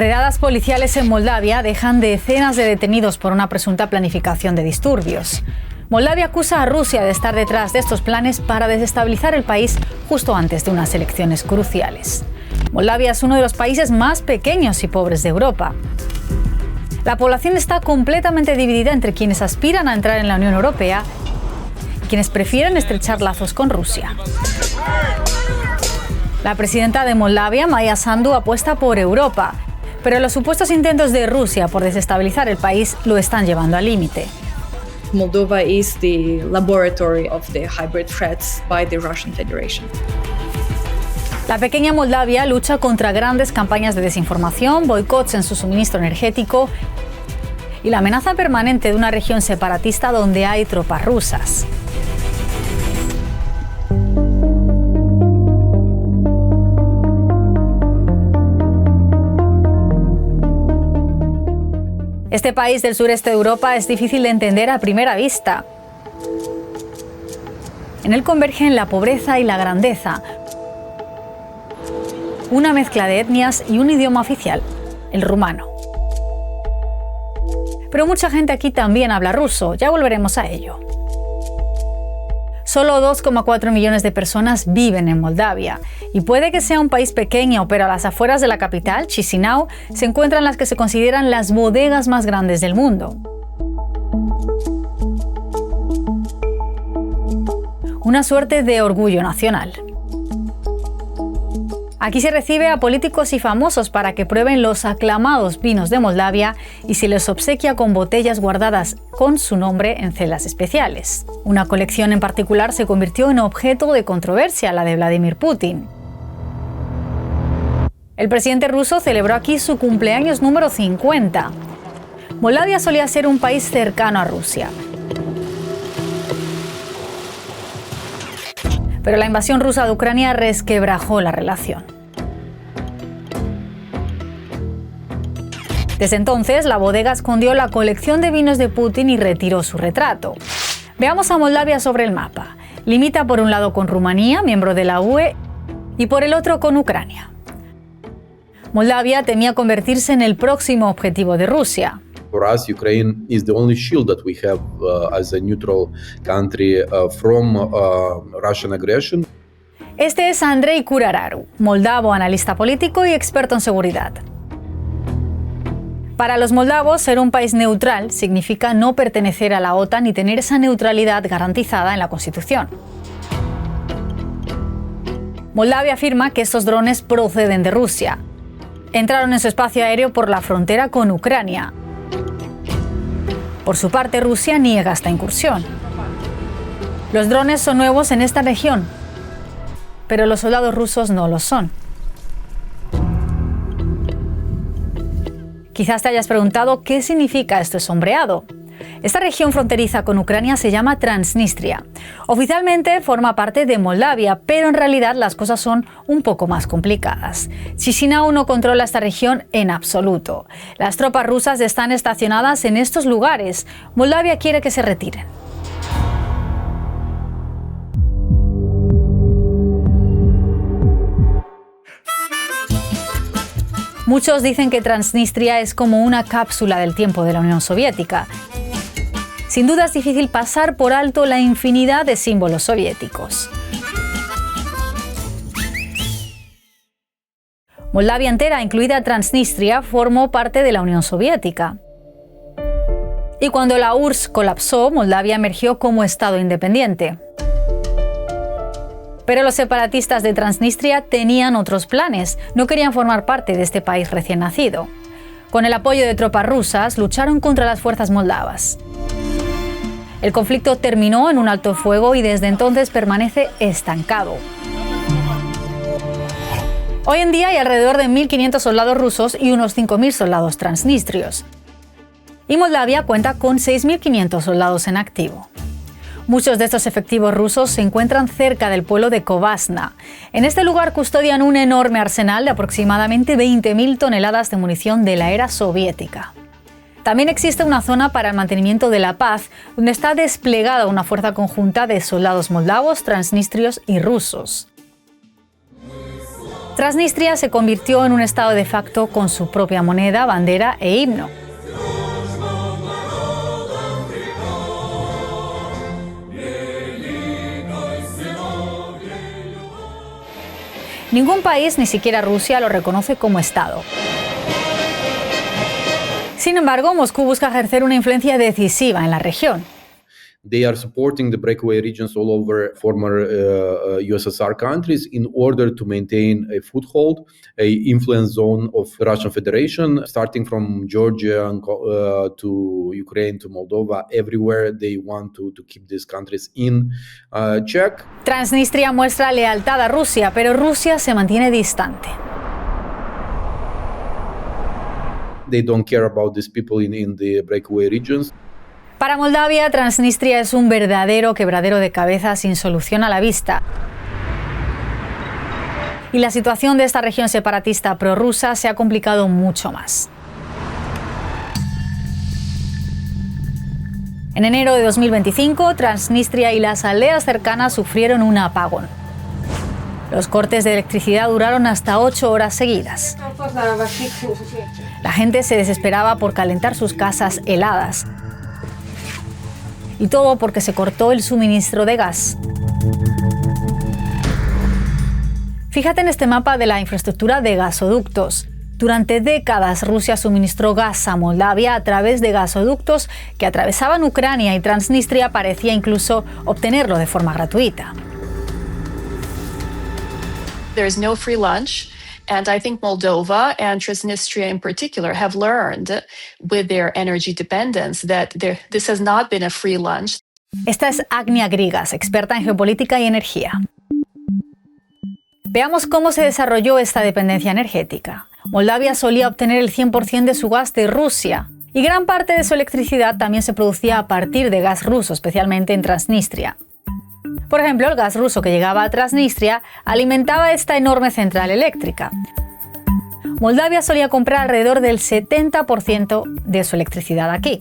Redadas policiales en Moldavia dejan decenas de detenidos por una presunta planificación de disturbios. Moldavia acusa a Rusia de estar detrás de estos planes para desestabilizar el país justo antes de unas elecciones cruciales. Moldavia es uno de los países más pequeños y pobres de Europa. La población está completamente dividida entre quienes aspiran a entrar en la Unión Europea y quienes prefieren estrechar lazos con Rusia. La presidenta de Moldavia, Maia Sandu, apuesta por Europa, pero los supuestos intentos de Rusia por desestabilizar el país lo están llevando al límite. Moldova is the laboratory of the hybrid threats by the Russian Federation. La pequeña Moldavia lucha contra grandes campañas de desinformación, boicots en su suministro energético y la amenaza permanente de una región separatista donde hay tropas rusas. Este país del sureste de Europa es difícil de entender a primera vista. En él convergen la pobreza y la grandeza, una mezcla de etnias y un idioma oficial, el rumano. Pero mucha gente aquí también habla ruso, ya volveremos a ello. Solo 2,4 millones de personas viven en Moldavia y puede que sea un país pequeño, pero a las afueras de la capital, Chisinau, se encuentran las que se consideran las bodegas más grandes del mundo. Una suerte de orgullo nacional. Aquí se recibe a políticos y famosos para que prueben los aclamados vinos de Moldavia y se les obsequia con botellas guardadas con su nombre en celdas especiales. Una colección en particular se convirtió en objeto de controversia, la de Vladimir Putin. El presidente ruso celebró aquí su cumpleaños número 50. Moldavia solía ser un país cercano a Rusia. Pero la invasión rusa de Ucrania resquebrajó la relación. Desde entonces, la bodega escondió la colección de vinos de Putin y retiró su retrato. Veamos a Moldavia sobre el mapa. Limita por un lado con Rumanía, miembro de la UE, y por el otro con Ucrania. Moldavia temía convertirse en el próximo objetivo de Rusia. For us, Ukraine is the only shield that we have as a neutral country from Russian aggression. Este es Andrei Kurararu, moldavo, analista político y experto en seguridad. Para los moldavos, ser un país neutral significa no pertenecer a la OTAN y tener esa neutralidad garantizada en la Constitución. Moldavia afirma que estos drones proceden de Rusia. Entraron en su espacio aéreo por la frontera con Ucrania. Por su parte, Rusia niega esta incursión. Los drones son nuevos en esta región, pero los soldados rusos no lo son. Quizás te hayas preguntado qué significa esto sombreado. Esta región fronteriza con Ucrania se llama Transnistria. Oficialmente forma parte de Moldavia, pero en realidad las cosas son un poco más complicadas. Chisinau no controla esta región en absoluto. Las tropas rusas están estacionadas en estos lugares. Moldavia quiere que se retiren. Muchos dicen que Transnistria es como una cápsula del tiempo de la Unión Soviética. Sin duda es difícil pasar por alto la infinidad de símbolos soviéticos. Moldavia entera, incluida Transnistria, formó parte de la Unión Soviética. Y cuando la URSS colapsó, Moldavia emergió como Estado independiente. Pero los separatistas de Transnistria tenían otros planes, no querían formar parte de este país recién nacido. Con el apoyo de tropas rusas, lucharon contra las fuerzas moldavas. El conflicto terminó en un alto fuego y desde entonces permanece estancado. Hoy en día hay alrededor de 1.500 soldados rusos y unos 5.000 soldados transnistrios. Y Moldavia cuenta con 6.500 soldados en activo. Muchos de estos efectivos rusos se encuentran cerca del pueblo de Kovasna. En este lugar custodian un enorme arsenal de aproximadamente 20.000 toneladas de munición de la era soviética. También existe una zona para el mantenimiento de la paz, donde está desplegada una fuerza conjunta de soldados moldavos, transnistrios y rusos. Transnistria se convirtió en un estado de facto con su propia moneda, bandera e himno. Ningún país, ni siquiera Rusia, lo reconoce como Estado. Sin embargo, Moscú busca ejercer una influencia decisiva en la región. They are supporting the breakaway regions all over former USSR countries in order to maintain a foothold, a influence zone of Russian Federation, starting from Georgia to Ukraine to Moldova. Everywhere they want to keep these countries in check. Transnistria muestra lealtad a Rusia, pero Rusia se mantiene distante. They don't care about these people in the breakaway regions. Para Moldavia, Transnistria es un verdadero quebradero de cabeza sin solución a la vista. Y la situación de esta región separatista prorrusa se ha complicado mucho más. En enero de 2025, Transnistria y las aldeas cercanas sufrieron un apagón. Los cortes de electricidad duraron hasta 8 horas seguidas. La gente se desesperaba por calentar sus casas heladas. Y todo porque se cortó el suministro de gas. Fíjate en este mapa de la infraestructura de gasoductos. Durante décadas Rusia suministró gas a Moldavia a través de gasoductos que atravesaban Ucrania y Transnistria parecía incluso obtenerlo de forma gratuita. There is no free lunch. And I think Moldova and Transnistria in particular have learned with their energy dependence that this has not been a free lunch. Esta es Agnia Grigas, experta en geopolítica y energía. Veamos cómo se desarrolló esta dependencia energética. Moldavia solía obtener el 100% de su gas de Rusia y gran parte de su electricidad también se producía a partir de gas ruso, especialmente en Transnistria. Por ejemplo, el gas ruso que llegaba a Transnistria alimentaba esta enorme central eléctrica. Moldavia solía comprar alrededor del 70% de su electricidad aquí.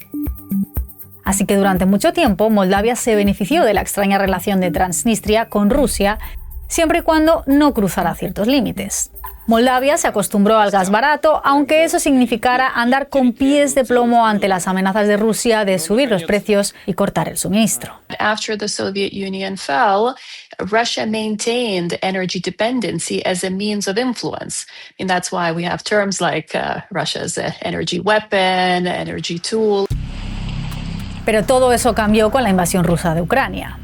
Así que durante mucho tiempo Moldavia se benefició de la extraña relación de Transnistria con Rusia, siempre y cuando no cruzara ciertos límites. Moldavia se acostumbró al gas barato, aunque eso significara andar con pies de plomo ante las amenazas de Rusia de subir los precios y cortar el suministro. After the Soviet Union fell, Russia maintained energy dependency as a means of influence. And that's why we have terms like Russia's energy weapon, energy tool. Pero todo eso cambió con la invasión rusa de Ucrania.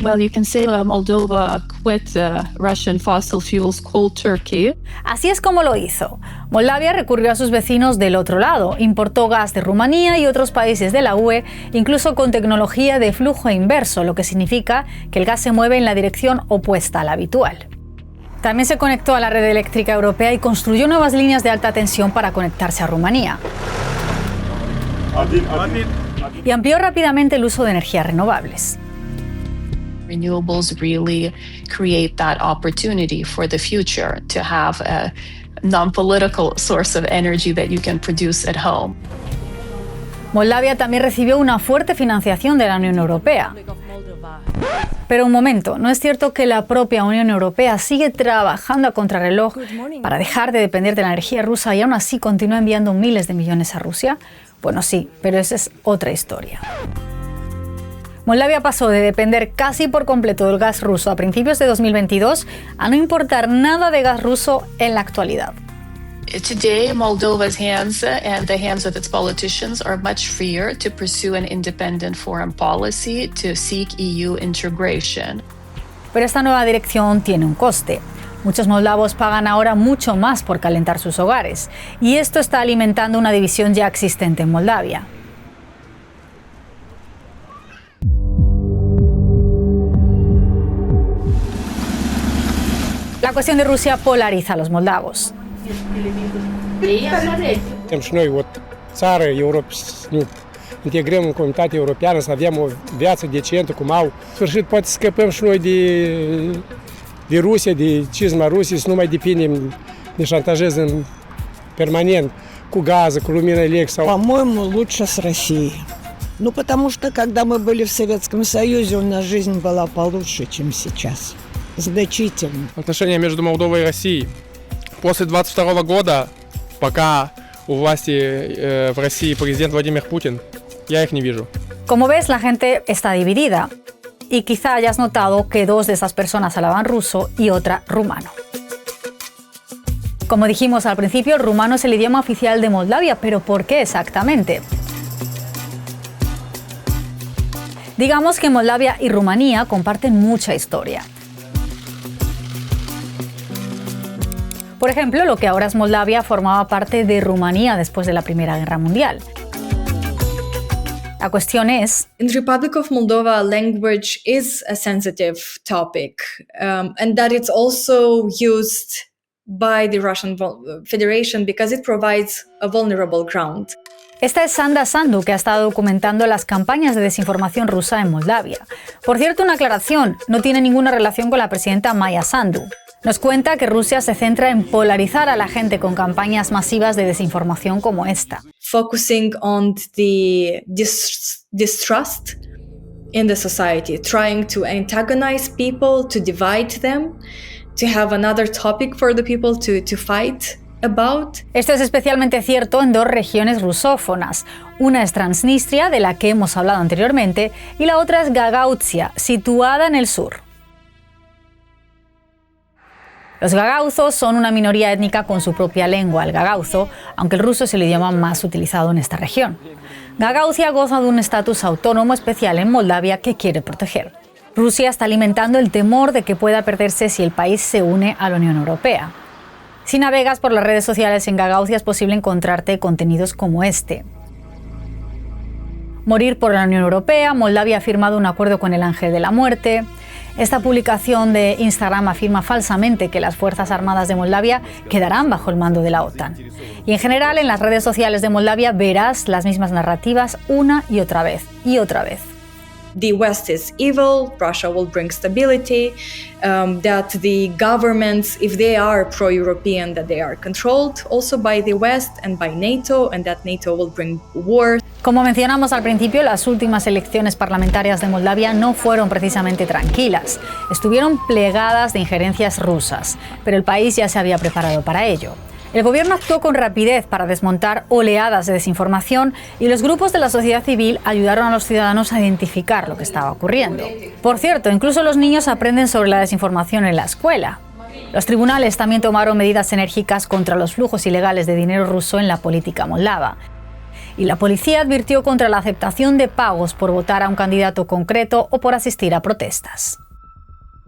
Well, you can say Moldova quit Russian fossil fuels cold turkey. Así es como lo hizo. Moldavia recurrió a sus vecinos del otro lado, importó gas de Rumanía y otros países de la UE, incluso con tecnología de flujo inverso, lo que significa que el gas se mueve en la dirección opuesta a la habitual. También se conectó a la red eléctrica europea y construyó nuevas líneas de alta tensión para conectarse a Rumanía. Y amplió rápidamente el uso de energías renovables. Renewables really create that opportunity for the future to have a non-political source of energy that you can produce at home. Moldavia también recibió una fuerte financiación de la Unión Europea. Pero un momento, ¿no es cierto que la propia Unión Europea sigue trabajando a contrarreloj para dejar de depender de la energía rusa y aún así continúa enviando miles de millones a Rusia? Bueno, sí, pero esa es otra historia. Moldavia pasó de depender casi por completo del gas ruso a principios de 2022 a no importar nada de gas ruso en la actualidad. Today, Moldova's hands and the hands of its politicians are much freer to pursue an independent foreign policy, to seek EU integration. Pero esta nueva dirección tiene un coste. Muchos moldavos pagan ahora mucho más por calentar sus hogares, y esto está alimentando una división ya existente en Moldavia. La cuestión de Rusia polariza a los moldavos. Și noi, o țară integrăm în comunitatea europeană, să avem o viață decentă cum au. În sfârșit, poate scăpăm și noi de Rusia, de cizma Rusiei, să nu mai depindem, ne șantajeze permanent cu gază, cu lumină electrică. По-моему, лучше с Россией. Ну, потому что, когда мы были в Советском Союзе, у нас жизнь была получше, чем сейчас. значительно. Отношения между Молдовой и Россией. После 22 года, пока у власти в России президент Владимир Путин, я их не вижу. Como ves, la gente está dividida. Y quizá hayas notado que dos de esas personas hablaban ruso y otra rumano. Como dijimos al principio, el rumano es el idioma oficial de Moldavia, pero ¿por qué exactamente? Digamos que Moldavia y Rumanía comparten mucha historia. Por ejemplo, lo que ahora es Moldavia formaba parte de Rumanía después de la Primera Guerra Mundial. La cuestión es... In the Republic of Moldova, language is a sensitive topic, and that it's also used by the Russian Federation because it provides a vulnerable ground. Esta es Sanda Sandu, que ha estado documentando las campañas de desinformación rusa en Moldavia. Por cierto, una aclaración, no tiene ninguna relación con la presidenta Maya Sandu. Nos cuenta que Rusia se centra en polarizar a la gente con campañas masivas de desinformación como esta. Focusing on the distrust in the society, trying to antagonize people, to divide them, to have another topic for the people to fight about. Esto es especialmente cierto en dos regiones rusófonas. Una es Transnistria, de la que hemos hablado anteriormente, y la otra es Gagauzia, situada en el sur. Los gagauzos son una minoría étnica con su propia lengua, el gagauzo, aunque el ruso es el idioma más utilizado en esta región. Gagauzia goza de un estatus autónomo especial en Moldavia que quiere proteger. Rusia está alimentando el temor de que pueda perderse si el país se une a la Unión Europea. Si navegas por las redes sociales en Gagauzia es posible encontrarte contenidos como este. Morir por la Unión Europea, Moldavia ha firmado un acuerdo con el Ángel de la Muerte. Esta publicación de Instagram afirma falsamente que las Fuerzas Armadas de Moldavia quedarán bajo el mando de la OTAN. Y en general, en las redes sociales de Moldavia verás las mismas narrativas una y otra vez, y otra vez. The West is evil, Russia will bring stability, that the governments, if they are pro-European, that they are controlled also by the West and by NATO, and that NATO will bring war. Como mencionamos al principio, las últimas elecciones parlamentarias de Moldavia no fueron precisamente tranquilas. Estuvieron plegadas de injerencias rusas, pero el país ya se había preparado para ello. El gobierno actuó con rapidez para desmontar oleadas de desinformación y los grupos de la sociedad civil ayudaron a los ciudadanos a identificar lo que estaba ocurriendo. Por cierto, incluso los niños aprenden sobre la desinformación en la escuela. Los tribunales también tomaron medidas enérgicas contra los flujos ilegales de dinero ruso en la política moldava. Y la policía advirtió contra la aceptación de pagos por votar a un candidato concreto o por asistir a protestas.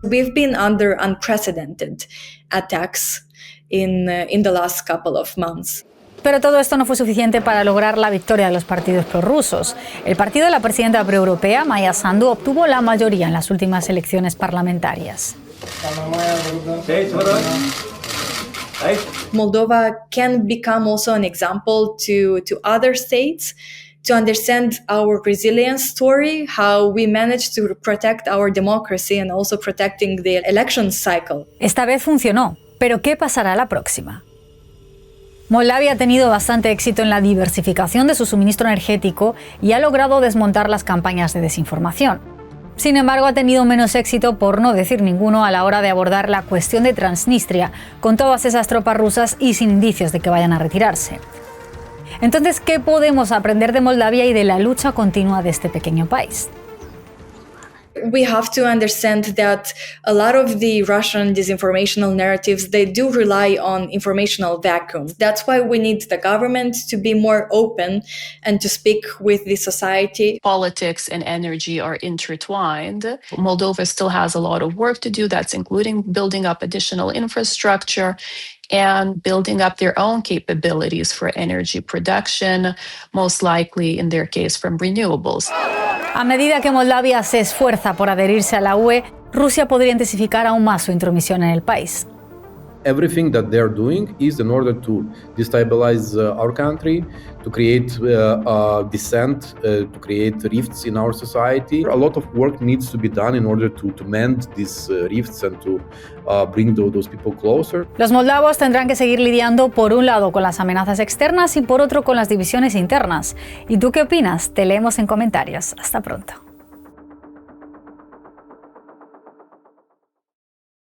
We've been under unprecedented attacks in the last couple of months. Pero todo esto no fue suficiente para lograr la victoria de los partidos prorrusos. El partido de la presidenta proeuropea, Maya Sandu, obtuvo la mayoría en las últimas elecciones parlamentarias. Moldova can become also an example to other states to understand our resilience story, how we managed to protect our democracy and also protecting the election cycle. Esta vez funcionó, pero ¿qué pasará la próxima? Moldavia ha tenido bastante éxito en la diversificación de su suministro energético y ha logrado desmontar las campañas de desinformación. Sin embargo, ha tenido menos éxito, por no decir ninguno, a la hora de abordar la cuestión de Transnistria, con todas esas tropas rusas y sin indicios de que vayan a retirarse. Entonces, ¿qué podemos aprender de Moldavia y de la lucha continua de este pequeño país? We have to understand that a lot of the Russian disinformational narratives, they do rely on informational vacuum. That's why we need the government to be more open and to speak with the society. Politics and energy are intertwined. Moldova still has a lot of work to do. That's including building up additional infrastructure and building up their own capabilities for energy production, most likely in their case from renewables. A medida que Moldavia se esfuerza por adherirse a la UE, Rusia podría intensificar aún más su intromisión en el país. Everything that they're doing is in order to destabilize our country, to create dissent, to create rifts in our society. A lot of work needs to be done in order to mend these rifts and to bring those people closer. Los moldavos tendrán que seguir lidiando por un lado con las amenazas externas y por otro con las divisiones internas. ¿Y tú qué opinas? Te leemos en comentarios. Hasta pronto.